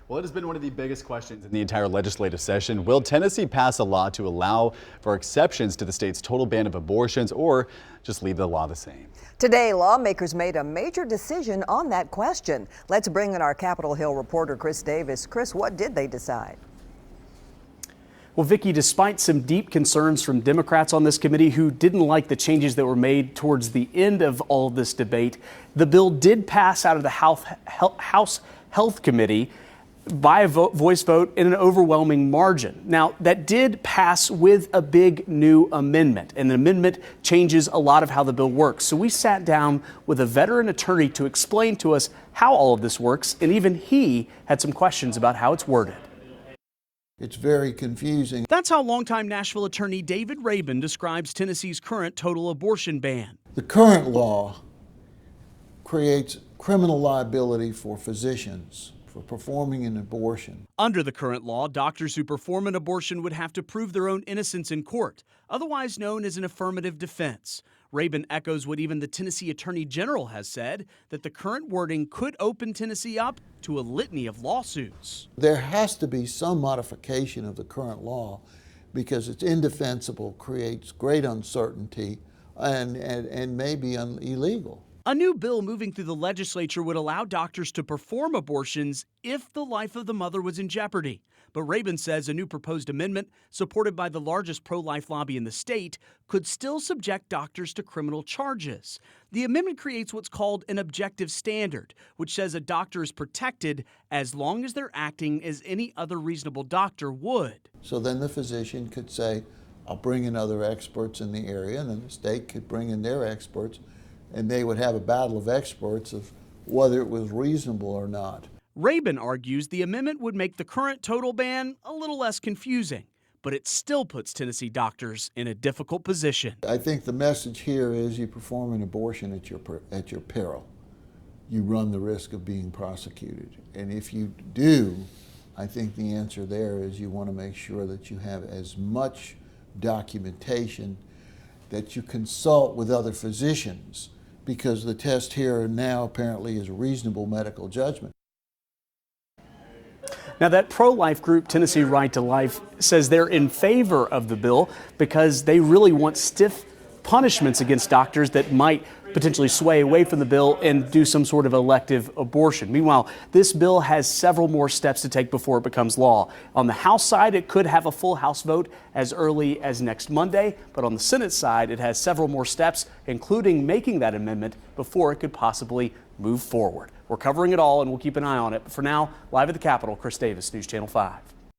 Well, it has been one of the biggest questions in the entire legislative session. Will Tennessee pass a law to allow for exceptions to the state's total ban of abortions, or just leave the law the same? Today, lawmakers made a major decision on that question. Let's bring in our Capitol Hill reporter, Chris Davis. Chris, what did they decide? Well, Vicki, despite some deep concerns from Democrats on this committee who didn't like the changes that were made towards the end of all of this debate, the bill did pass out of the House Health Committee by a voice vote in an overwhelming margin. Now, that did pass with a big new amendment, and the amendment changes a lot of how the bill works. So we sat down with a veteran attorney to explain to us how all of this works, and even he had some questions about how it's worded. It's very confusing. That's how longtime Nashville attorney David Rabin describes Tennessee's current total abortion ban. The current law creates criminal liability for physicians for performing an abortion. Under the current law, doctors who perform an abortion would have to prove their own innocence in court, otherwise known as an affirmative defense. Rabin echoes what even the Tennessee Attorney General has said, that the current wording could open Tennessee up to a litany of lawsuits. There has to be some modification of the current law because it's indefensible, creates great uncertainty, and may be illegal. A new bill moving through the legislature would allow doctors to perform abortions if the life of the mother was in jeopardy. But Rabin says a new proposed amendment, supported by the largest pro-life lobby in the state, could still subject doctors to criminal charges. The amendment creates what's called an objective standard, which says a doctor is protected as long as they're acting as any other reasonable doctor would. So then the physician could say, I'll bring in other experts in the area, and then the state could bring in their experts, and they would have a battle of experts of whether it was reasonable or not. Rabin argues the amendment would make the current total ban a little less confusing, but it still puts Tennessee doctors in a difficult position. I think the message here is you perform an abortion at your peril. You run the risk of being prosecuted. And if you do, I think the answer there is you want to make sure that you have as much documentation, that you consult with other physicians, because the test here and now apparently is reasonable medical judgment. Now, that pro-life group, Tennessee Right to Life, says they're in favor of the bill because they really want stiff punishments against doctors that might potentially sway away from the bill and do some sort of elective abortion. Meanwhile, this bill has several more steps to take before it becomes law. On the House side, it could have a full House vote as early as next Monday, but on the Senate side, it has several more steps, including making that amendment before it could possibly move forward. We're covering it all, and we'll keep an eye on it. But for now, live at the Capitol, Chris Davis, News Channel 5.